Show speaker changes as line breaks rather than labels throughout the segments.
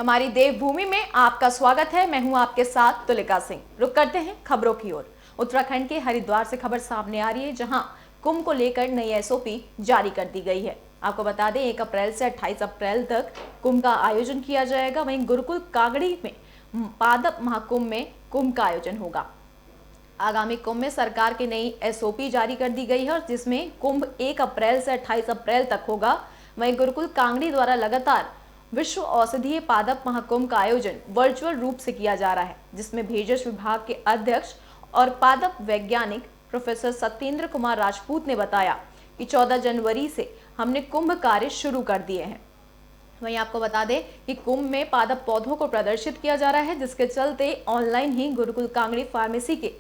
हमारी देवभूमि में आपका स्वागत है। मैं हूं आपके साथ तुलिका सिंह। रुक करते हैं खबरों की ओर। उत्तराखंड के हरिद्वार से खबर सामने आ रही है, जहां कुंभ को लेकर नई एसओपी जारी कर दी गई है। आपको बता दें 1 अप्रैल से 28 अप्रैल तक कुंभ का आयोजन किया जाएगा। वहीं गुरुकुल कागड़ी में पादप महाकुंभ में कुंभ का आयोजन होगा। आगामी कुंभ में सरकार की नई एसओपी जारी कर दी गई है और जिसमें कुंभ 1 अप्रैल से 28 अप्रैल तक होगा। वहीं गुरुकुल कांगड़ी द्वारा लगातार विश्व औषधीय पादप महाकुंभ का आयोजन वर्चुअल रूप से किया जा रहा है, जिसमें भेषज विभाग के अध्यक्ष और पादप वैज्ञानिक प्रोफेसर सत्येंद्र कुमार राजपूत ने बताया कि 14 जनवरी से हमने कुंभ कार्य शुरू कर दिए हैं। वहीं आपको बता दें कि कुंभ में पादप पौधों को प्रदर्शित किया जा रहा है, जिसके चलते ऑनलाइन ही गुरुकुल कांगड़ी फार्मेसी के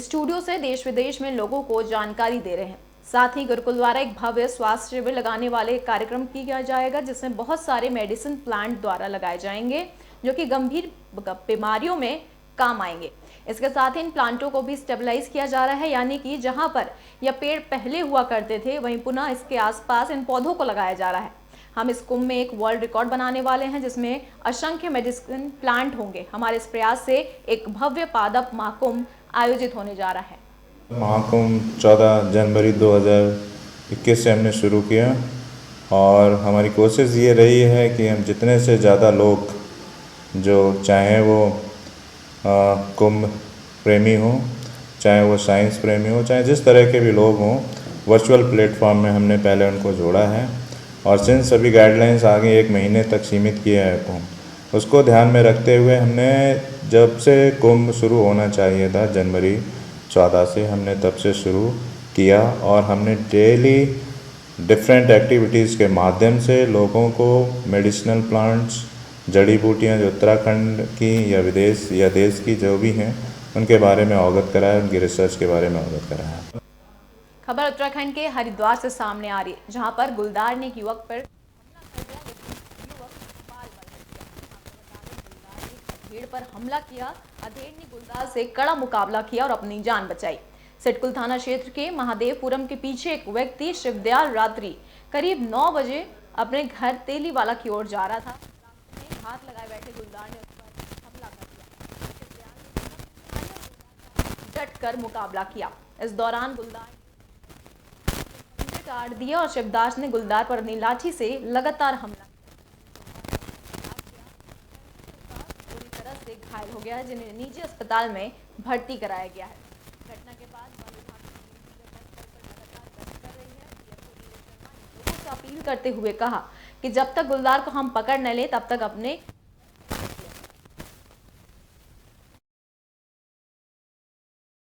स्टूडियो से देश विदेश में लोगों को जानकारी दे रहे हैं। साथ ही गुरुकुल द्वारा एक भव्य स्वास्थ्य शिविर लगाने वाले कार्यक्रम किया जाएगा, जिसमें बहुत सारे मेडिसिन प्लांट द्वारा लगाए जाएंगे जो कि गंभीर बीमारियों में काम आएंगे। इसके साथ ही इन प्लांटों को भी स्टेबलाइज किया जा रहा है, यानी कि जहां पर यह पेड़ पहले हुआ करते थे वहीं पुनः इसके आसपास इन पौधों को लगाया जा रहा है। हम इस कुंभ में एक वर्ल्ड रिकॉर्ड बनाने वाले हैं, जिसमें असंख्य मेडिसिन प्लांट होंगे। हमारे इस प्रयास से एक भव्य पादप महाकुंभ आयोजित होने जा रहा है।
महाकुंभ 14 जनवरी 2021 से हमने शुरू किया और हमारी कोशिश ये रही है कि हम जितने से ज़्यादा लोग जो चाहे वो कुंभ प्रेमी हो, चाहे वो साइंस प्रेमी हो, चाहे जिस तरह के भी लोग हों, वर्चुअल प्लेटफॉर्म में हमने पहले उनको जोड़ा है। और सिंस सभी गाइडलाइंस आगे 1 महीने तक सीमित किया है कुंभ, उसको ध्यान में रखते हुए हमने जब से कुंभ शुरू होना चाहिए था जनवरी 14 से, हमने तब से शुरू किया और हमने डेली डिफरेंट एक्टिविटीज़ के माध्यम से लोगों को मेडिसिनल प्लांट्स, जड़ी बूटियाँ जो उत्तराखंड की या विदेश या देश की जो भी हैं उनके बारे में अवगत कराया, उनकी रिसर्च के बारे में अवगत कराया।
खबर उत्तराखंड के हरिद्वार से सामने आ रही है, जहां पर गुलदार ने एक युवक पर भीड़ पर हमला किया। अधेड़ ने गुलदार से कड़ा मुकाबला किया और अपनी जान बचाई। सिडकुल थाना क्षेत्र के महादेवपुरम के पीछे एक व्यक्ति शिवदयाल रात्रि करीब 9 बजे अपने घर तेलीवाला की ओर जा रहा था। हाथ लगाए बैठे गुलदार ने उस पर हमला कर दिया। डट कर मुकाबला किया। इस दौरान गुलदार काट दिया और शिवदास ने गुलदार पर अपनी लाठी से लगातार हमला पूरी तरह से घायल हो गया है, जिन्हें निजी अस्पताल में भर्ती कराया गया है। घटना के बाद लोगों से अपील करते हुए कहा कि जब तक गुलदार को हम पकड़ न लें तब तक अपने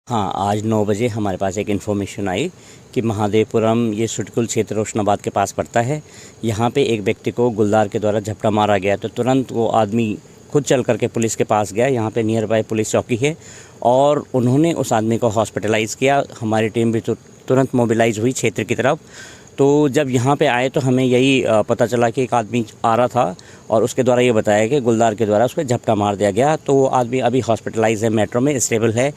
हाँ, आज 9 बजे हमारे पास एक इन्फॉर्मेशन आई कि महादेवपुरम ये सिडकुल क्षेत्र रोशनाबाद के पास पड़ता है। यहाँ पे एक व्यक्ति को गुलदार के द्वारा झपटा मारा गया, तो तुरंत वो आदमी खुद चल करके पुलिस के पास गया। यहाँ पे नियर बाय पुलिस चौकी है और उन्होंने उस आदमी को हॉस्पिटलाइज़ किया। हमारी टीम भी तुरंत मोबिलाइज हुई क्षेत्र की तरफ। तो जब यहाँ पे आए तो हमें यही पता चला कि एक आदमी आ रहा था और उसके द्वारा ये बताया कि गुलदार के द्वारा उसको झपटा मार दिया गया। तो वो आदमी अभी हॉस्पिटलाइज है, मेट्रो में स्टेबल है।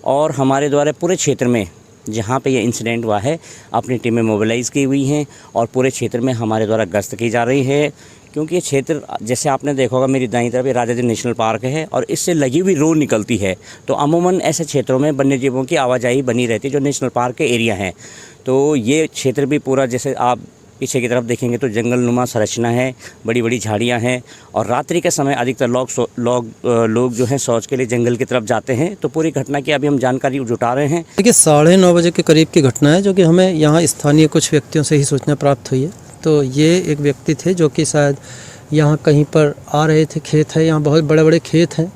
और हमारे द्वारा पूरे क्षेत्र में जहाँ पे ये इंसिडेंट हुआ है अपनी टीमें मोबिलाइज़ की हुई हैं और पूरे क्षेत्र में हमारे द्वारा गश्त की जा रही है, क्योंकि ये क्षेत्र जैसे आपने देखा होगा मेरी दाईं तरफ राजा जी नेशनल पार्क है और इससे लगी हुई रोड निकलती है। तो अमूमन ऐसे क्षेत्रों में वन्य जीवों की आवाजाही बनी रहती है जो नेशनल पार्क के एरिया हैं। तो ये क्षेत्र भी पूरा, जैसे आप पीछे की तरफ देखेंगे तो जंगलनुमा संरचना है, बड़ी बड़ी झाड़ियां हैं और रात्रि के समय अधिकतर लोग जो हैं शौच के लिए जंगल की तरफ जाते हैं। तो पूरी घटना की अभी हम जानकारी जुटा रहे हैं।
देखिए 9:30 बजे के करीब की घटना है, जो कि हमें यहाँ स्थानीय कुछ व्यक्तियों से ही सूचना प्राप्त हुई है। तो ये एक व्यक्ति थे जो कि शायद यहाँ कहीं पर आ रहे थे। खेत है, यहाँ बहुत बड़े बड़े खेत हैं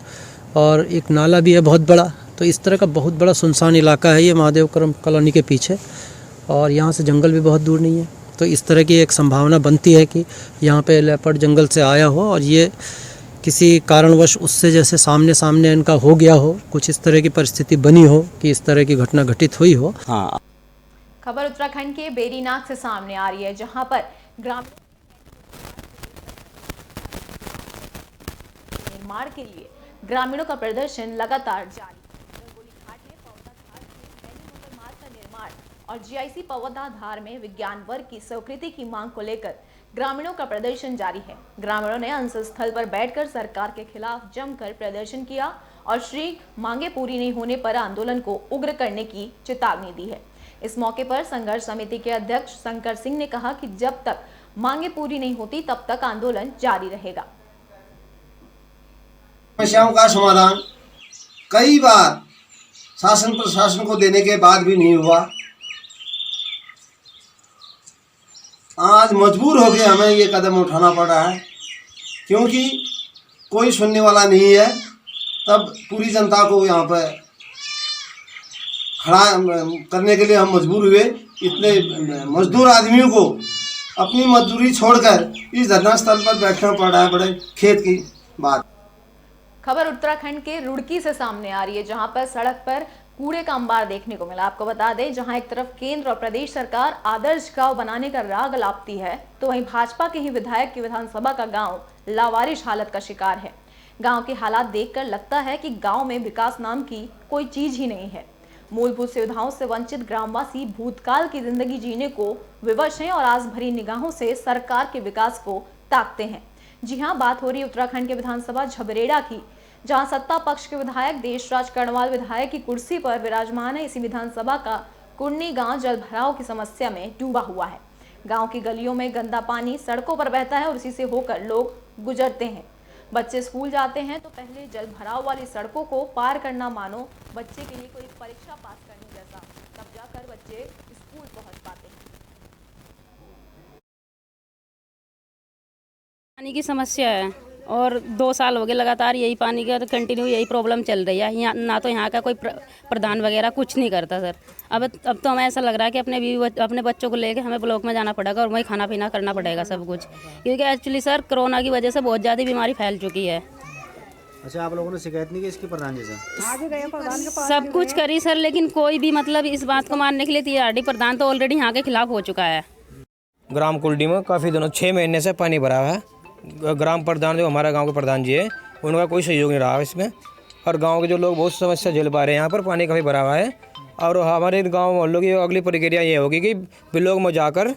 और एक नाला भी है बहुत बड़ा। तो इस तरह का बहुत बड़ा सुनसान इलाका है ये महादेवपुरम कॉलोनी के पीछे, और यहाँ से जंगल भी बहुत दूर नहीं है। तो इस तरह की एक संभावना बनती है कि यहाँ पे लेपर्ड जंगल से आया हो और ये किसी कारणवश उससे जैसे सामने सामने इनका हो गया हो, कुछ इस तरह की परिस्थिति बनी हो कि इस तरह की घटना घटित हुई हो।
हाँ,
खबर उत्तराखंड के बेरीनाग से सामने आ रही है, जहां पर ग्रामीण निर्माण के लिए ग्रामीणों का प्रदर्शन लगातार जारी। और जीआईसी पौधाधार में विज्ञान वर्ग की स्वीकृति की मांग को लेकर ग्रामीणों का प्रदर्शन जारी है। ग्रामीणों ने अनशन स्थल पर बैठकर सरकार के खिलाफ जमकर प्रदर्शन किया और श्री मांगे पूरी नहीं होने पर आंदोलन को उग्र करने की चेतावनी दी है। इस मौके पर संघर्ष समिति के अध्यक्ष शंकर सिंह ने कहा कि जब तक मांगे पूरी नहीं होती तब तक आंदोलन जारी रहेगा।
समस्याओं का समाधान कई बार शासन प्रशासन को देने के बाद भी नहीं हुआ। आज मजबूर होकर हमें ये कदम उठाना पड़ रहा है, क्योंकि कोई सुनने वाला नहीं है। तब पूरी जनता को यहाँ पर खड़ा करने के लिए हम मजबूर हुए। इतने मजदूर आदमियों को अपनी मजदूरी छोड़कर इस धरना स्थल पर बैठना पड़ रहा है, बड़े खेत की बात।
खबर उत्तराखंड के रुड़की से सामने आ रही है, जहां पर सड़क पर कूड़े का अंबार देखने को मिला। आपको बता दें, जहां एक तरफ केंद्र और प्रदेश सरकार आदर्श गांव बनाने का राग अलापती है, तो वहीं भाजपा के ही विधायक की विधानसभा का गांव लावारिश हालत का शिकार है। गांव के हालात देखकर लगता है कि गांव में विकास नाम की कोई चीज ही नहीं है। मूलभूत सुविधाओं से वंचित ग्रामवासी भूतकाल की जिंदगी जीने को विवश हैं और आस भरी निगाहों से सरकार के विकास को ताकते हैं। जी हां, बात हो रही है उत्तराखंड के विधानसभा झबरेड़ा की, जहां सत्ता पक्ष के विधायक देशराज कर्णवाल विधायक की कुर्सी पर विराजमान है। इसी विधानसभा का कुर्नी गांव जल भराव की समस्या में डूबा हुआ है। गांव की गलियों में गंदा पानी सड़कों पर बहता है और इसी से होकर लोग गुजरते हैं। बच्चे स्कूल जाते हैं तो पहले जल भराव वाली सड़कों को पार करना मानो बच्चे के लिए कोई परीक्षा पास करने जैसा, तब जाकर बच्चे स्कूल पहुंच पाते हैं।
पानी की समस्या है और 2 साल हो गए लगातार यही पानी का कंटिन्यू यही प्रॉब्लम चल रही है। यहाँ ना तो यहाँ का कोई प्रधान वगैरह कुछ नहीं करता सर। अब तो हमें ऐसा लग रहा है कि अपने बच्चों को लेकर हमें ब्लॉक में जाना पड़ेगा और वहीं खाना पीना करना पड़ेगा सब कुछ, क्योंकि एक्चुअली सर कोरोना की वजह से बहुत ज़्यादा बीमारी फैल चुकी है।
अच्छा, आप लोगों ने शिकायत नहीं की इसकी प्रधान जी से?
सब कुछ करी सर, लेकिन कोई भी मतलब इस बात को मानने के लिए तैयार नहीं। प्रधान तो ऑलरेडी यहाँ के खिलाफ हो चुका है।
ग्राम कुलडी में काफ़ी दिनों 6 महीने से पानी भरा हुआ है। ग्राम प्रधान जो हमारा गांव के प्रधान जी है, उनका कोई सहयोग नहीं रहा इसमें, और गांव के जो लोग बहुत समस्या झेल पा रहे हैं। यहाँ पर पानी काफ़ी भरा हुआ है और हमारे गांव मोहल्लों की अगली प्रक्रिया ये होगी कि ब्लॉक में जाकर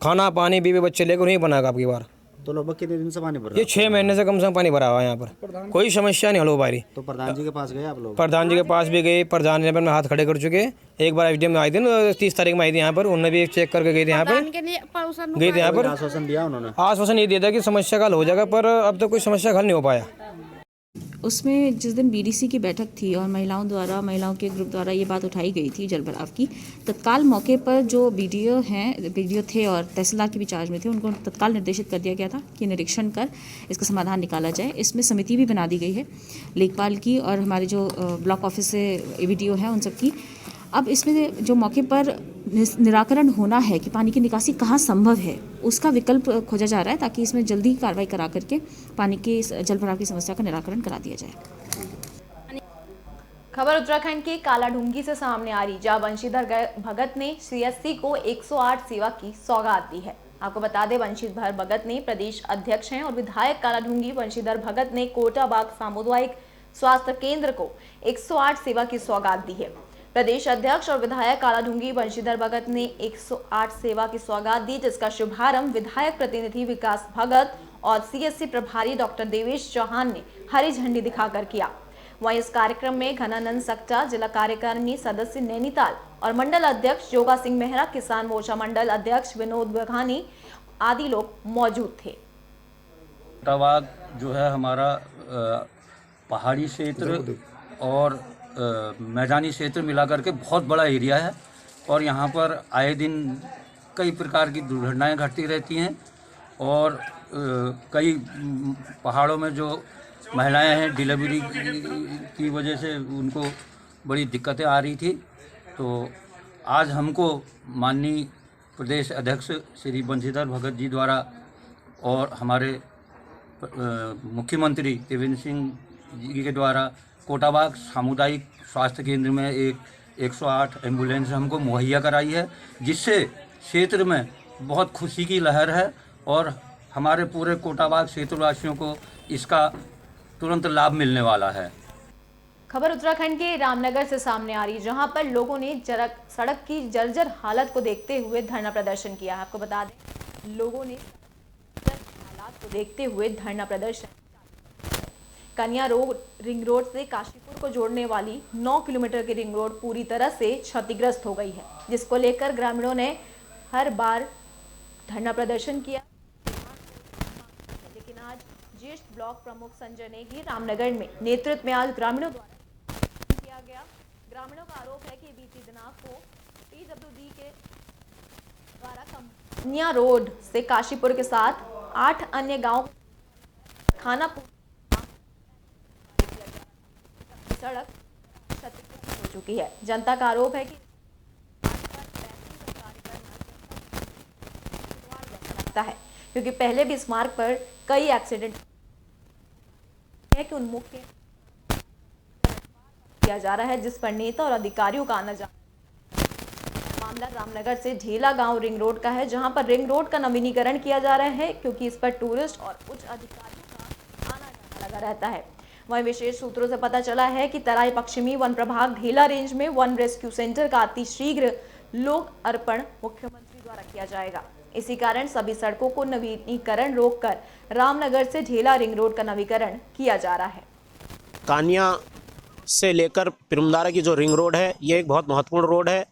खाना पानी बीवी बच्चे लेकर नहीं बनाएगा आपकी बार।
तो लगभग कितने दिन से पानी भर रहा है?
ये 6 महीने से कम से कम पानी भरा हुआ है यहाँ पर, कोई समस्या नहीं हल हो पा रही।
तो प्रधान जी के पास गए आप लोग?
प्रधान जी के पास भी गए, प्रधान जी में हाथ खड़े कर चुके। एक बार एसडीएम में आए थे 30 तारीख में आई थी यहाँ पर, उन्होंने भी चेक करके गए थे यहाँ पर।
आश्वासन दिया उन्होंने?
आश्वासन ये दिया था कि समस्या का हल हो जाएगा, पर अब तक कोई समस्या का हल नहीं हो पाया।
उसमें जिस दिन बीडीसी की बैठक थी और महिलाओं के ग्रुप द्वारा ये बात उठाई गई थी जल भराव की, तत्काल मौके पर जो बीडीओ थे और तहसीलदार के भी चार्ज में थे, उनको तत्काल निर्देशित कर दिया गया था कि निरीक्षण कर इसका समाधान निकाला जाए। इसमें समिति भी बना दी गई है लेखपाल की और हमारे जो ब्लॉक ऑफिस से बीडीओ हैं उन सब की। अब इसमें जो मौके पर निराकरण होना है कि पानी की निकासी कहाँ संभव है, उसका विकल्प खोजा जा रहा है, ताकि इसमें जल्दी कार्रवाई करा करके पानी की जल भराव की समस्या का निराकरण करा दिया जाए।
खबर उत्तराखंड के कालाढूंगी से सामने आ रही, जहां बंशीधर भगत ने सीएससी को 108 सेवा की सौगात दी है। आपको बता दें, बंशीधर भगत ने प्रदेश अध्यक्ष हैं और विधायक कालाढूंगी बंशीधर भगत ने कोटाबाग सामुदायिक स्वास्थ्य केंद्र को 108 सेवा की सौगात दी है। प्रदेश अध्यक्ष और विधायक कालाढूंगी बंशीधर भगत ने 108 सेवा की सौगात दी, जिसका शुभारंभ विधायक प्रतिनिधि विकास भगत और सीएससी प्रभारी डॉक्टर देवेश चौहान ने हरी झंडी दिखाकर किया। वहीं इस कार्यक्रम में घनानंद सक्टा, जिला कार्यकारिणी सदस्य नैनीताल और मंडल अध्यक्ष जोगा सिंह मेहरा, किसान मोर्चा मंडल अध्यक्ष विनोद बघानी आदि लोग मौजूद थे।
कोटाबाग जो है हमारा पहाड़ी क्षेत्र और मैदानी क्षेत्र मिलाकर के बहुत बड़ा एरिया है, और यहाँ पर आए दिन कई प्रकार की दुर्घटनाएं घटती रहती हैं, और कई पहाड़ों में जो महिलाएं हैं डिलीवरी की वजह से उनको बड़ी दिक्कतें आ रही थी। तो आज हमको माननीय प्रदेश अध्यक्ष श्री बंशीधर भगत जी द्वारा और हमारे मुख्यमंत्री त्रिवेंद्र सिंह जी के द्वारा कोटाबाग सामुदायिक स्वास्थ्य केंद्र में एक 108 एम्बुलेंस हमको मुहैया कराई है, जिससे क्षेत्र में बहुत खुशी की लहर है और हमारे पूरे कोटाबाग क्षेत्रवासियों को इसका तुरंत लाभ मिलने वाला है।
खबर उत्तराखंड के रामनगर से सामने आ रही, जहां पर लोगों ने सड़क की जर्जर हालत को देखते हुए धरना प्रदर्शन किया है। आपको बता दें, लोगों ने देखते हुए धरना प्रदर्शन। कन्या रोड रिंग रोड से काशीपुर को जोड़ने वाली 9 किलोमीटर की रिंग रोड पूरी तरह से क्षतिग्रस्त हो गई है, जिसको लेकर ग्रामीणों ने हर बार धरना प्रदर्शन किया। लेकिन आज ज्येष्ठ ब्लॉक प्रमुख संजय नेगी रामनगर में नेतृत्व में आज ग्रामीणों द्वारा किया गया। ग्रामीणों का आरोप है कि बीती दिनांक को पीडब्ल्यूडी के द्वारा कन्या रोड से काशीपुर के साथ 8 अन्य गांव खानापुर सड़क क्षतिग्रस्त हो चुकी है। जनता का आरोप है कि लगता है क्योंकि पहले भी इस मार्ग पर कई एक्सीडेंट है कि उन्मुख किया जा रहा है, जिस पर नेता और अधिकारियों का आना जाना। मामला रामनगर से ढेला गांव रिंग रोड का है, जहां पर रिंग रोड का नवीनीकरण किया जा रहा है क्योंकि इस पर टूरिस्ट और उच्च अधिकारियों का आना जाना लगा रहता है। वहीं विशेष सूत्रों से पता चला है कि तराई पश्चिमी वन प्रभाग ढेला रेंज में वन रेस्क्यू सेंटर का अतिशीघ्र लोक अर्पण मुख्यमंत्री द्वारा किया जाएगा। इसी कारण सभी सड़कों को नवीनीकरण रोककर रामनगर से ढेला रिंग रोड का नवीनीकरण किया जा रहा है।
कानिया से लेकर पिरुमदारा की जो रिंग रोड है, ये एक बहुत महत्वपूर्ण रोड है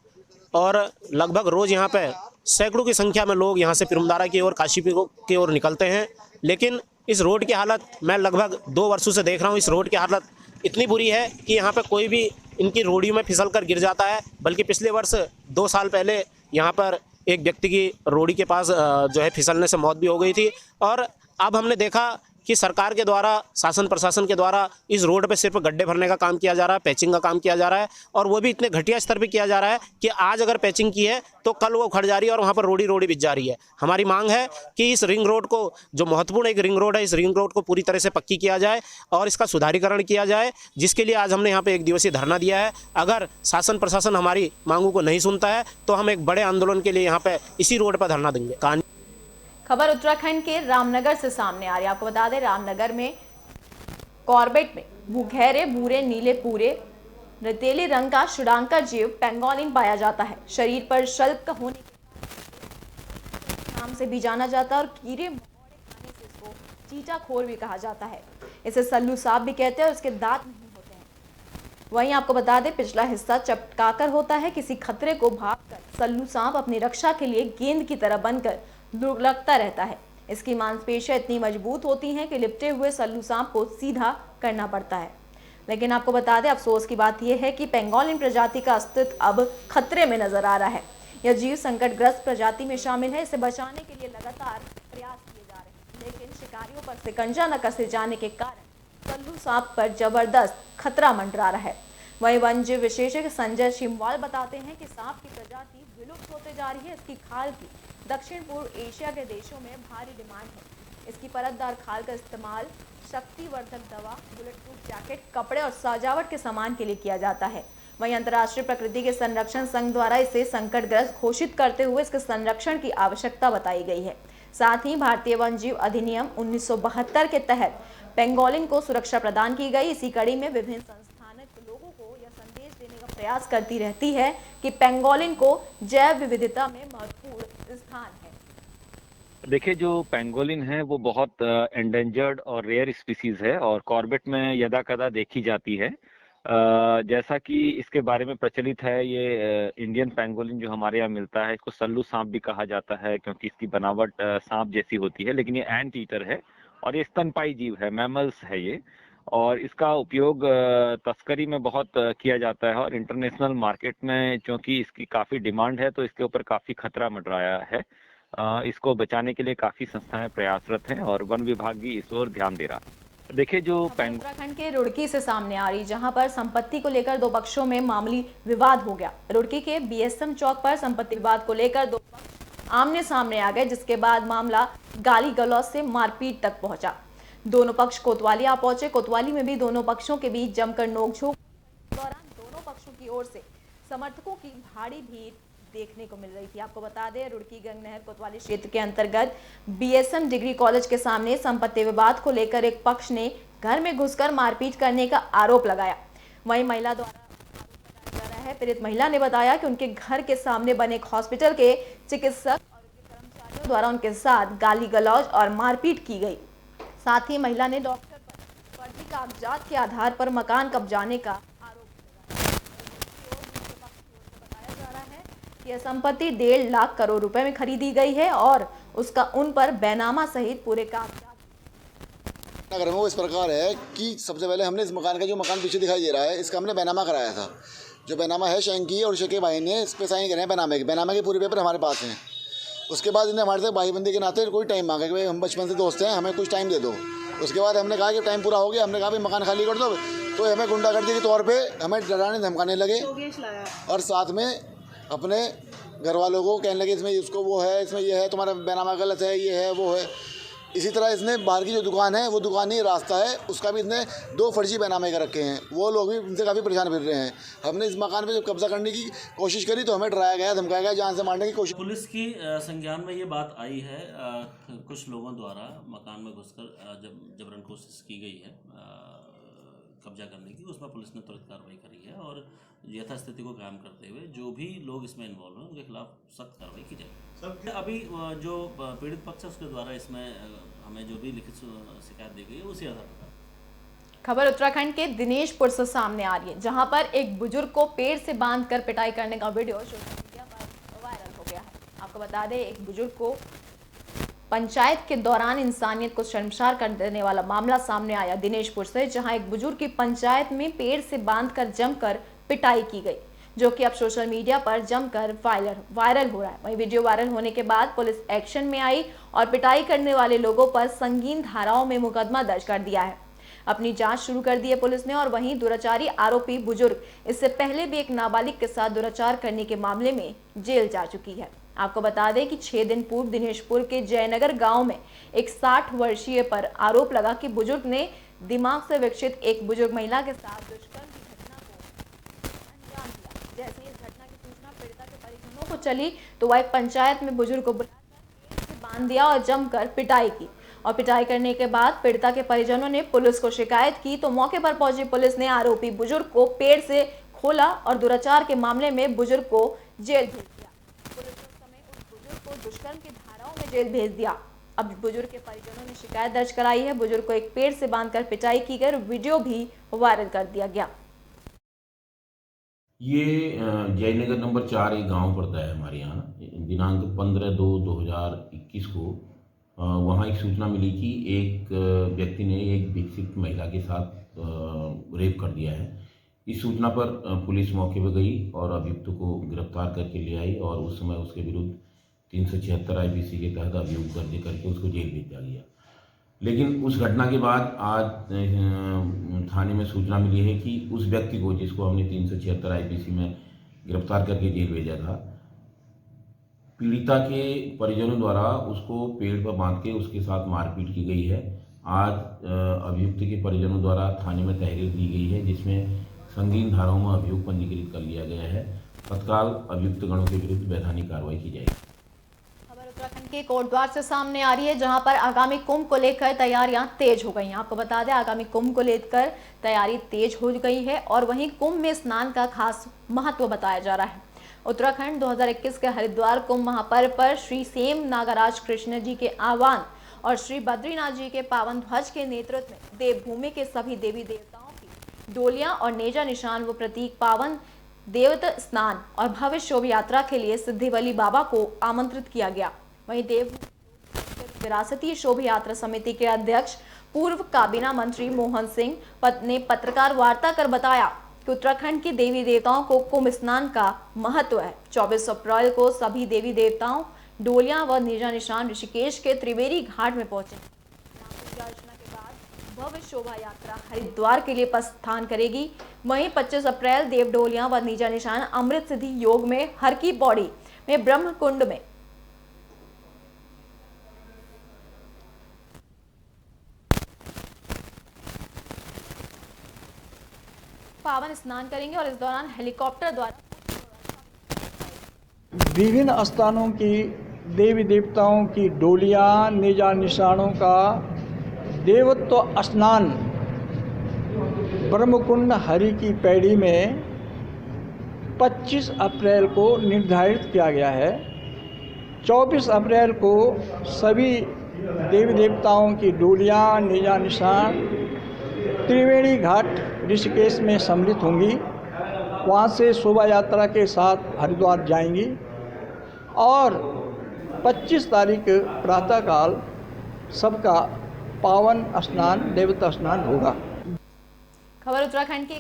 और लगभग रोज़ यहाँ पे सैकड़ों की संख्या में लोग यहाँ से पिरुमदारा की ओर काशीपुर की ओर निकलते हैं। लेकिन इस रोड की हालत मैं लगभग 2 वर्षों से देख रहा हूँ। इस रोड की हालत इतनी बुरी है कि यहाँ पे कोई भी इनकी रोडियों में फिसल कर गिर जाता है। बल्कि पिछले वर्ष 2 साल पहले यहाँ पर एक व्यक्ति की रोडी के पास जो है फिसलने से मौत भी हो गई थी। और अब हमने देखा कि सरकार के द्वारा, शासन प्रशासन के द्वारा इस रोड पे सिर्फ गड्ढे भरने का काम किया जा रहा है, पैचिंग का काम किया जा रहा है और वो भी इतने घटिया स्तर पे किया जा रहा है कि आज अगर पैचिंग की है तो कल वो उखड़ जा रही है और वहाँ पर रोडी बिछ जा रही है। हमारी मांग है कि इस रिंग रोड को, जो महत्वपूर्ण एक रिंग रोड है, इस रिंग रोड को पूरी तरह से पक्की किया जाए और इसका सुधारीकरण किया जाए, जिसके लिए आज हमने यहाँ पे 1 दिवसीय धरना दिया है। अगर शासन प्रशासन हमारी मांगों को नहीं सुनता है तो हम एक बड़े आंदोलन के लिए यहाँ पे इसी रोड पर धरना देंगे।
खबर उत्तराखंड के रामनगर से सामने आ रही है। आपको बता दें, रामनगर में कॉर्बेट में भूखैरे भूरे नीले पूरे रेतीले रंग का शुडांकर जीव पेंगोलिन पाया जाता है। शरीर पर शल्क होने के नाम से भी जाना जाता है और कीड़े मकोड़े खाने से इसको चीटाखोर भी कहा जाता है। इसे सल्लू सांप भी कहते हैं और इसके दांत नहीं होते हैं। वहीं आपको बता दें, पिछला हिस्सा चपटाकर होता है। किसी खतरे को भागकर सल्लू सांप अपनी रक्षा के लिए गेंद की तरह बनकर लुढ़कता रहता है। इसकी मांसपेशियां इतनी मजबूत होती हैं कि लिपटे हुए सल्लू सांप को सीधा करना पड़ता है। लेकिन आपको बता दें, अफसोस की बात यह है कि पेंगोलिन प्रजाति का अस्तित्व अब खतरे में नजर आ रहा है। यह जीव संकटग्रस्त प्रजाति में शामिल है। इसे बचाने के लिए लगातार प्रयास किए जा रहे हैं, लेकिन शिकारियों पर शिकंजा न कसे जाने के कारण सल्लू सांप पर जबरदस्त खतरा मंडरा रहा है। वहीं वन जीव विशेषज्ञ संजय शिमवाल बताते हैं कि सांप की प्रजाति विलुप्त होते जा रही है। इसकी खाल की दक्षिण पूर्व एशिया के देशों में भारी डिमांड है। इसकी परतदार खाल का इस्तेमाल शक्तिवर्धक दवा, बुलेट प्रूफ जैकेट, कपड़े और सजावट के सामान के लिए किया जाता है। वहीं अंतर्राष्ट्रीय प्रकृति के संरक्षण संघ द्वारा इसे संकटग्रस्त घोषित करते हुए इसके संरक्षण की आवश्यकता बताई गई है। साथ ही भारतीय वन जीव अधिनियम 1972 के तहत पेंगोलिन को सुरक्षा प्रदान की गई। इसी कड़ी में विभिन्न संस्थान लोगों को यह संदेश देने का प्रयास करती रहती है कि पेंगोलिन को जैव विविधता में महत्वपूर्ण स्थान है।
देखिए, जो पेंगोलिन है वो बहुत एंडेंजर्ड और रेयर स्पीसीज है और कॉर्बेट में यदा कदा देखी जाती है। जैसा कि इसके बारे में प्रचलित है, ये इंडियन पेंगोलिन जो हमारे यहाँ मिलता है, इसको सल्लू सांप भी कहा जाता है क्योंकि इसकी बनावट सांप जैसी होती है, लेकिन ये एंट ईटर है और ये स्तनपाई जीव है, मैमल्स है ये। और इसका उपयोग तस्करी में बहुत किया जाता है और इंटरनेशनल मार्केट में क्योंकि इसकी काफ़ी डिमांड है तो इसके ऊपर काफ़ी खतरा मंडराया है। इसको बचाने के लिए काफ़ी संस्थाएं प्रयासरत हैं और वन विभाग भी इस ओर ध्यान दे रहा है। देखिए, जो
उत्तराखंड के रुड़की से सामने आ रही, जहां पर संपत्ति को लेकर 2 पक्षों में मामूली विवाद हो गया। रुड़की के बीएसएम चौक पर संपत्ति विवाद को लेकर 2 पक्ष आमने सामने आ गए, जिसके बाद मामला गाली गलौज से मारपीट तक पहुंचा। दोनों पक्ष कोतवाली आ पहुंचे। कोतवाली में भी दोनों पक्षों के बीच जमकर नोकझोंक के दौरान दोनों पक्षों की ओर से समर्थकों की भारी भीड़ देखने को मिल रही थी। आपको बता दें, रुड़की गंगनहर कोतवाली क्षेत्र के अंतर्गत बीएसएम डिग्री कॉलेज के सामने संपत्ति विवाद को लेकर एक पक्ष ने घर में घुसकर मारपीट करने का आरोप लगाया। वहीं महिला द्वारा आरोप लगाया जा रहा है। पीड़ित महिला ने बताया कि उनके घर के सामने बने एक हॉस्पिटल के चिकित्सक और उनके कर्मचारियों द्वारा उनके साथ गाली गलौज और मारपीट की गई। साथ ही महिला ने डॉक्टर पर फर्जी कागजात के आधार पर मकान कब्जाने का आरोप लगाया जा रहा है। यह संपत्ति 1.5 लाख करोड़ रुपए में खरीदी गई है और उसका उन पर बैनामा सहित पूरे कागजात
नगर में वो इस प्रकार है कि सबसे पहले हमने इस मकान का जो मकान पीछे दिखाई दे रहा है इसका हमने बैनामा कराया था। जो बैनामा है शंकी और शके भाई ने इस पर साइन करे हैं बैनामा के पूरे पेपर हमारे पास हैं। उसके बाद इन्हें हमारे से भाईबंदी के नाते कोई टाइम मांगा कि भाई हम बचपन से दोस्त हैं, हमें कुछ टाइम दे दो। उसके बाद हमने कहा कि टाइम पूरा हो गया, हमने कहा भाई मकान खाली कर दो, तो हमें गुंडागर्दी के तौर पर हमें डराने धमकाने लगे और साथ में अपने घर वालों को कहने लगे इसमें इसको वो है, इसमें ये है, तुम्हारा बैनामा गलत है, ये है वो है। इसी तरह इसने बाहर की जो दुकान है वो दुकान ही रास्ता है, उसका भी इसने 2 फर्जी बैनामे कर रखे हैं। वो लोग भी इनसे काफ़ी परेशान फिर रहे हैं। हमने इस मकान पे जब कब्जा करने की कोशिश करी तो हमें डराया गया, धमकाया गया, जान से मारने की कोशिश।
पुलिस की संज्ञान में ये बात आई है कुछ लोगों द्वारा मकान में घुसकर जबरन कोशिश की गई है कब्जा करने की। उसमें पुलिस ने तुरंत कार्रवाई करी है और यथास्थिति को कायम करते हुए जो भी लोग इसमें इन्वॉल्व हैं उनके खिलाफ सख्त कार्रवाई की जाएगी। अभी जो पीड़ित पक्ष है उसके द्वारा इसमें हमें जो भी लिखित शिकायत दी गई है उसी आधार पर।
खबर उत्तराखंड के दिनेशपुर से सामने आ रही है, जहां पर एक बुजुर्ग को पेड़ से बांधकर पिटाई करने का वीडियो सोशल मीडिया पर वायरल हो गया है। आपको बता दें, एक बुजुर्ग को पंचायत के दौरान इंसानियत को शर्मसार कर देने वाला मामला सामने आया दिनेशपुर से, जहां एक बुजुर्ग की पंचायत में पेड़ से बांधकर जमकर पिटाई की गई, जो कि अब सोशल मीडिया पर जमकर वायरल हो रहा है। वहीं वीडियो वायरल होने के बाद पुलिस एक्शन में आई और पिटाई करने वाले लोगों पर संगीन धाराओं में मुकदमा दर्ज कर दिया है। अपनी जांच शुरू कर दी है पुलिस ने। और वहीं दुराचारी आरोपी बुजुर्ग इससे पहले भी एक नाबालिग के साथ दुराचार करने के मामले में जेल जा चुकी है। आपको बता दें कि 6 दिन पूर्व दिनेशपुर के जयनगर गांव में एक 60 वर्षीय पर आरोप लगा कि बुजुर्ग ने दिमाग से विकसित एक बुजुर्ग महिला के साथ दुष्कर्म की घटना को अंजाम दिया। जैसे इस घटना की सूचना पीड़िता के परिजनों को चली तो वह एक पंचायत में बुजुर्ग को बुलाकर पेड़ से बांध दिया और जमकर पिटाई की। और पिटाई करने के बाद पीड़िता के परिजनों ने पुलिस को शिकायत की तो मौके पर पहुंची पुलिस ने आरोपी बुजुर्ग को पेड़ से खोला और दुराचार के मामले में बुजुर्ग को जेल भेज दिया। पुलिस ने उस समय उस बुजुर्ग को दुष्कर्म की धाराओं में जेल भेज दिया। अब बुजुर्ग के परिजनों ने शिकायत दर्ज कराई है। बुजुर्ग को एक पेड़ से बांधकर पिटाई की गई, वीडियो भी वायरल कर दिया गया।
ये जयनगर नंबर 4 एक गांव पड़ता है हमारे यहाँ। दिनांक 15/2/2021 को वहाँ एक सूचना मिली कि एक व्यक्ति ने एक विकसित महिला के साथ रेप कर दिया है। इस सूचना पर पुलिस मौके पर गई और अभियुक्त को गिरफ्तार करके ले आई और उस समय उसके विरुद्ध 376 IPC के तहत अभियोग दर्ज करके उसको जेल भेज दिया गया। लेकिन उस घटना के बाद आज थाने में सूचना मिली है कि उस व्यक्ति को, जिसको हमने 376 IPC में गिरफ्तार करके जेल भेजा था, पीड़िता के परिजनों द्वारा उसको पेड़ पर बांध के उसके साथ मारपीट की गई है। आज अभियुक्त के परिजनों द्वारा थाने में तहरीर दी गई है, जिसमें संगीन धाराओं में अभियोग पंजीकृत कर लिया गया है। तत्काल अभियुक्त गणों के विरुद्ध वैधानिक कार्रवाई की जाएगी।
खबर उत्तराखंड के कोटद्वार से सामने आ रही है, जहां पर आगामी कुंभ को लेकर तैयारियां तेज हो गई हैं। आपको बता दें, आगामी कुंभ को लेकर तैयारी तेज हो गई है और वहीं कुंभ में स्नान का खास महत्व बताया जा रहा है। उत्तराखंड 2021 के हरिद्वार कुंभ महापर्व पर श्री सेम नागराज कृष्ण जी के आह्वान और श्री बद्रीनाथ जी के पावन ध्वज के नेतृत्व में देवभूमि के सभी देवी देवताओं की डोलियां और नेजा निशान व प्रतीक पावन देवत स्नान और भव्य शोभा यात्रा के लिए सिद्धिबली बाबा को आमंत्रित किया गया। वहीं देवभूमि विरासतीय शोभा यात्रा समिति के अध्यक्ष पूर्व काबीना मंत्री मोहन सिंह ने पत्रकार वार्ता कर बताया कि उत्तराखंड के देवी देवताओं को कुंभ स्नान का महत्व है। 24 अप्रैल को सभी देवी देवताओं डोलियां व नेजा निशान ऋषिकेश के त्रिवेणी घाट में पहुंचे। पूजा अर्चना के बाद भव्य शोभा यात्रा हरिद्वार के लिए प्रस्थान करेगी। वहीं 25 अप्रैल देव डोलियां व नेजा निशान अमृत सिद्धि योग में हर की पौड़ी में ब्रह्म कुंड में पावन स्नान करेंगे और इस दौरान हेलीकॉप्टर द्वारा
विभिन्न स्थानों की देवी देवताओं की डोलियां नेजा निशानों का देवत्व स्नान ब्रह्मकुंड हरि की पैड़ी में 25 अप्रैल को निर्धारित किया गया है। 24 अप्रैल को सभी देवी देवताओं की डोलियाँ नेजा निशान त्रिवेणी घाट ऋषिकेश में सम्मिलित होंगी। वहाँ से शोभा यात्रा के साथ हरिद्वार जाएंगी और 25 तारीख प्रातःकाल सबका पावन स्नान देवता स्नान होगा।
खबर उत्तराखंड के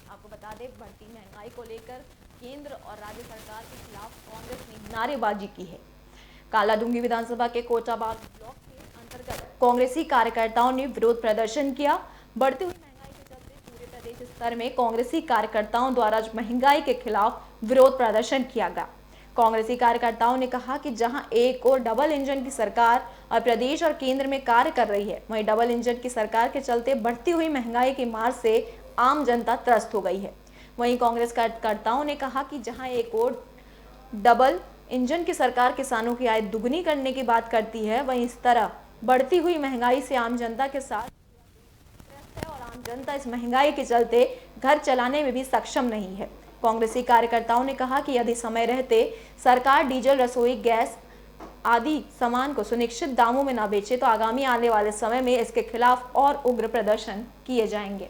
आपको बता दें, बढ़ती महंगाई को लेकर केंद्र और राज्य सरकार के खिलाफ कांग्रेस ने नारेबाजी की है। कालाढूंगी विधानसभा के कोटाबाग ब्लॉक के अंतर्गत कांग्रेसी कार्यकर्ताओं ने विरोध प्रदर्शन किया। बढ़ती हुई महंगाई के चलते पूरे प्रदेश स्तर में कांग्रेसी कार्यकर्ताओं द्वारा महंगाई के खिलाफ विरोध प्रदर्शन किया गया। कांग्रेसी कार्यकर्ताओं ने कहा कि जहां एक और डबल इंजन की सरकार और प्रदेश और केंद्र में कार्य कर रही है, वहीं डबल इंजन की सरकार के चलते बढ़ती हुई महंगाई की मार से आम जनता त्रस्त हो गई है। वहीं कांग्रेस कार्यकर्ताओं ने कहा कि जहां एक और डबल इंजन की सरकार किसानों की आय दुगनी करने की बात करती है, वहीं इस तरह बढ़ती हुई महंगाई से आम जनता के साथ त्रस्त है और आम जनता इस महंगाई के चलते घर चलाने में भी सक्षम नहीं है। कांग्रेसी कार्यकर्ताओं ने कहा कि यदि समय रहते सरकार डीजल, रसोई गैस आदि सामान को सुनिश्चित दामों में न बेचे तो आगामी आने वाले समय में इसके खिलाफ और उग्र प्रदर्शन किए जाएंगे।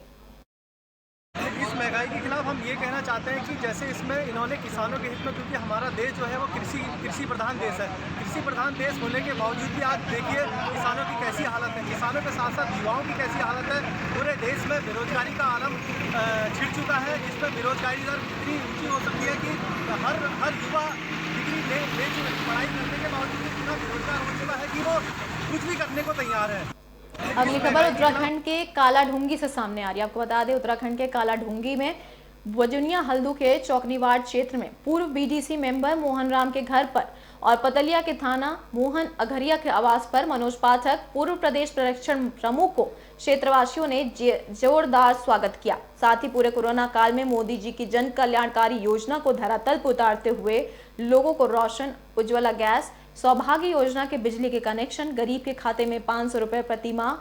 इस महंगाई के खिलाफ हम ये कहना चाहते हैं कि जैसे इसमें इन्होंने किसानों के हित में, क्योंकि हमारा देश जो है वो कृषि प्रधान देश है। कृषि प्रधान देश होने के बावजूद भी आज देखिए किसानों की कैसी हालत है, किसानों के साथ साथ युवाओं की कैसी हालत है। पूरे देश में बेरोजगारी का आलम छिड़ चुका है, जिसमें बेरोजगारी दर इतनी ऊँची हो सकती है कि हर युवा डिग्री ले पढ़ाई करने के बावजूद इतना बेरोजगार हो चुका है कि वो कुछ भी करने को तैयार है।
अगली खबर उत्तराखंड के कालाढूंगी से सामने आ रही है। आपको बता दें, उत्तराखंड के कालाढूंगी में वजुनिया हल्दू के चौकनीवाड़ क्षेत्र में पूर्व बीडीसी मेंबर मोहन राम के घर पर और पतलिया के थाना मोहन अघरिया के आवास पर मनोज पाठक, पूर्व प्रदेश प्रशिक्षण प्रमुख को क्षेत्रवासियों ने जोरदार स्वागत किया। साथ ही पूरे कोरोना काल में मोदी जी की जन कल्याणकारी योजना को धरातल पर उतारते हुए लोगों को रोशन, उज्ज्वला गैस, सौभाग्य योजना के बिजली के कनेक्शन, गरीब के खाते में 500 रुपए प्रति माह,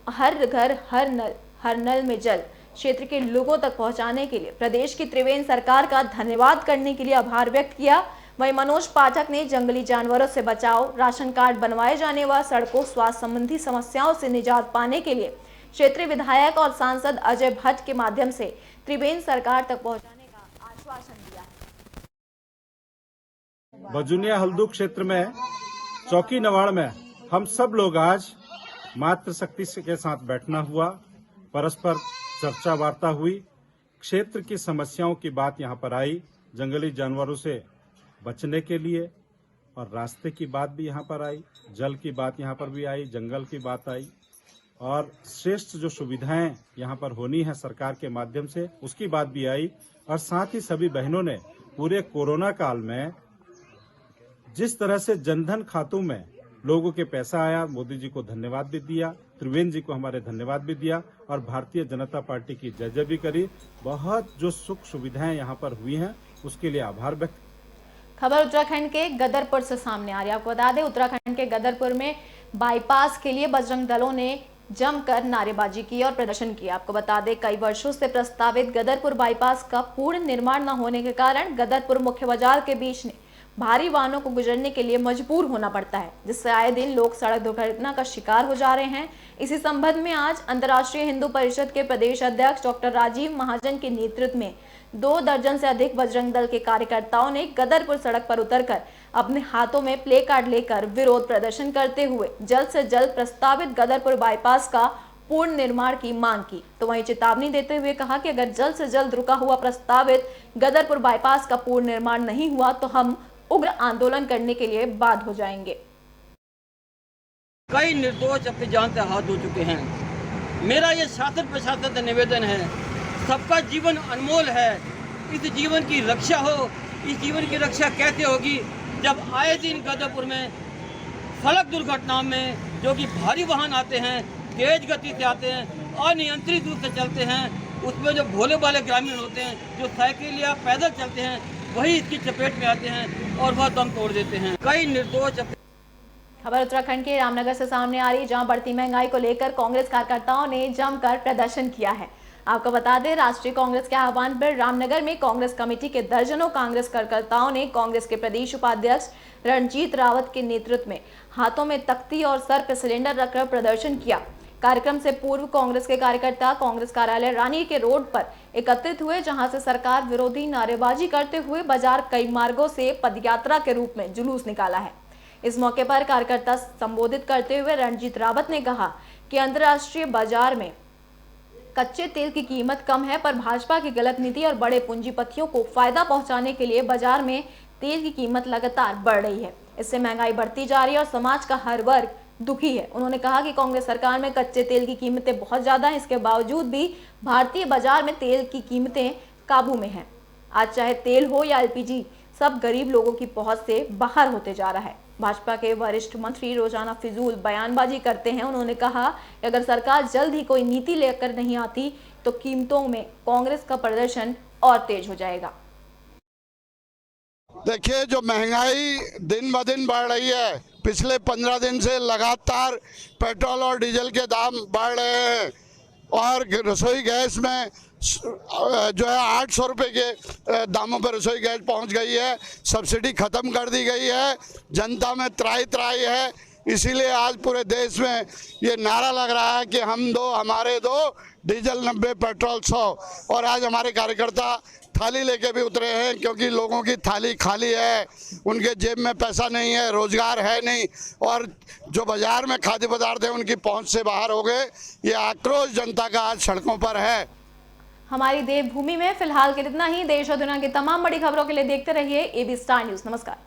हर घर हर नल में जल क्षेत्र के लोगों तक पहुंचाने के लिए प्रदेश की त्रिवेणी सरकार का धन्यवाद करने के लिए आभार व्यक्त किया। वहीं मनोज पाठक ने जंगली जानवरों से बचाव, राशन कार्ड बनवाए जाने व सड़कों, स्वास्थ्य संबंधी समस्याओं से निजात पाने के लिए क्षेत्रीय विधायक और सांसद अजय भट्ट के माध्यम से त्रिवेणी सरकार तक पहुंचाने का आश्वासन दिया है।
वजुनिया हल्दू क्षेत्र में चौकी नवाड़ में हम सब लोग आज मातृशक्ति के साथ बैठना हुआ, परस्पर चर्चा वार्ता हुई, क्षेत्र की समस्याओं की बात यहाँ पर आई, जंगली जानवरों से बचने के लिए, और रास्ते की बात भी यहाँ पर आई, जल की बात यहाँ पर भी आई, जंगल की बात आई, और श्रेष्ठ जो सुविधाएं यहाँ पर होनी है सरकार के माध्यम से उसकी बात भी आई। और साथ ही सभी बहनों ने पूरे कोरोना काल में जिस तरह से जनधन खातों में लोगों के पैसा आया, मोदी जी को धन्यवाद भी दिया, त्रिवेणी जी को हमारे धन्यवाद भी दिया और भारतीय जनता पार्टी की जय जय भी करी। बहुत जो सुख सुविधाएं यहाँ पर हुई हैं उसके लिए आभार व्यक्त।
खबर उत्तराखंड के गदरपुर से सामने आ रही है। आपको बता दें, उत्तराखंड के गदरपुर में बाईपास के लिए बजरंग दलों ने जमकर नारेबाजी की और प्रदर्शन किया। आपको बता दें, कई वर्षों से प्रस्तावित गदरपुर बाईपास का पूर्ण निर्माण न होने के कारण गदरपुर मुख्य बाजार के बीच में भारी वाहनों को गुजरने के लिए मजबूर होना पड़ता है, जिससे आए दिन लोग सड़क दुर्घटना का शिकार हो जा रहे हैं। इसी संबंध में आज अंतर्राष्ट्रीय हिंदू परिषद के प्रदेश अध्यक्ष डॉक्टर राजीव महाजन के नेतृत्व में 2 दर्जन से अधिक बजरंग दल के कार्यकर्ताओं ने गदरपुर सड़क पर उतरकर अपने हाथों में प्ले कार्ड लेकर विरोध प्रदर्शन करते हुए जल्द से जल्द प्रस्तावित गदरपुर बाईपास का पूर्ण निर्माण की मांग की। तो वहीं चेतावनी देते हुए कहा कि अगर जल्द से जल्द रुका हुआ प्रस्तावित गदरपुर बाईपास का पूर्ण निर्माण नहीं हुआ तो हम उग्र आंदोलन करने के लिए बाध्य हो जाएंगे।
कई निर्दोष अपनी जान से हाथ धो चुके हैं। मेरा ये शासन प्रशासन से निवेदन है, सबका जीवन अनमोल है, इस जीवन की रक्षा हो। इस जीवन की रक्षा कैसे होगी जब आए दिन गदरपुर में सड़क दुर्घटनाओं में जो कि भारी वाहन आते हैं, तेज गति से आते हैं, अनियंत्रित रूप से चलते हैं, उसमें जो भोले भाले ग्रामीण होते हैं, जो साइकिल या पैदल चलते हैं, वही इसकी चपेट में आते हैं और वह दम तोड़ देते हैं। कई निर्दोष।
खबर उत्तराखंड के रामनगर से सामने आ रही, जहां बढ़ती महंगाई को लेकर कांग्रेस कार्यकर्ताओं ने जमकर प्रदर्शन किया है। आपको बता दें, राष्ट्रीय कांग्रेस के आह्वान पर रामनगर में कांग्रेस कमेटी के दर्जनों कांग्रेस कार्यकर्ताओं ने कांग्रेस के प्रदेश उपाध्यक्ष रणजीत रावत के नेतृत्व में हाथों में तख्ती और सर पर सिलेंडर रखकर प्रदर्शन किया। कार्यक्रम से पूर्व कांग्रेस के कार्यकर्ता कांग्रेस कार्यालय रानी के रोड पर एकत्रित हुए, जहां से सरकार विरोधी नारेबाजी करते हुए बाजार कई मार्गों से पदयात्रा के रूप में जुलूस निकाला है। इस मौके पर कार्यकर्ता संबोधित करते हुए रणजीत रावत ने कहा कि अंतर्राष्ट्रीय बाजार में कच्चे तेल की कीमत कम है, पर भाजपा की गलत नीति और बड़े पूंजीपतियों को फायदा पहुंचाने के लिए बाजार में तेल की कीमत लगातार बढ़ रही है। इससे महंगाई बढ़ती जा रही है और समाज का हर वर्ग दुखी है। उन्होंने कहा कि कांग्रेस सरकार में कच्चे तेल की कीमतें बहुत ज्यादा हैं, इसके बावजूद भी भारतीय बाजार में तेल की कीमतें काबू में हैं। आज चाहे तेल हो या एलपीजी, सब गरीब लोगों की पहुंच से बाहर होते जा रहा है। भाजपा के वरिष्ठ मंत्री रोजाना फिजूल बयानबाजी करते हैं। उन्होंने कहा कि अगर सरकार जल्द ही कोई नीति लेकर नहीं आती तो कीमतों में कांग्रेस का प्रदर्शन और तेज हो जाएगा।
देखिए, जो महंगाई दिन ब दिन बढ़ रही है, पिछले 15 दिन से लगातार पेट्रोल और डीजल के दाम बढ़ रहे हैं और रसोई गैस में जो है 800 रुपये के दामों पर रसोई गैस पहुंच गई है। सब्सिडी ख़त्म कर दी गई है। जनता में त्राही त्राही है। इसीलिए आज पूरे देश में ये नारा लग रहा है कि हम दो हमारे दो, डीजल 90 पेट्रोल 100। और आज हमारे कार्यकर्ता थाली लेके भी उतरे हैं, क्योंकि लोगों की थाली खाली है, उनके जेब में पैसा नहीं है, रोजगार है नहीं, और जो बाजार में खाद्य पदार्थ है उनकी पहुंच से बाहर हो गए। ये आक्रोश जनता का आज सड़कों पर है।
हमारी देवभूमि में फिलहाल के लिए इतना ही। देश और दुनिया की तमाम बड़ी खबरों के लिए देखते रहिए AB स्टार न्यूज़। नमस्कार।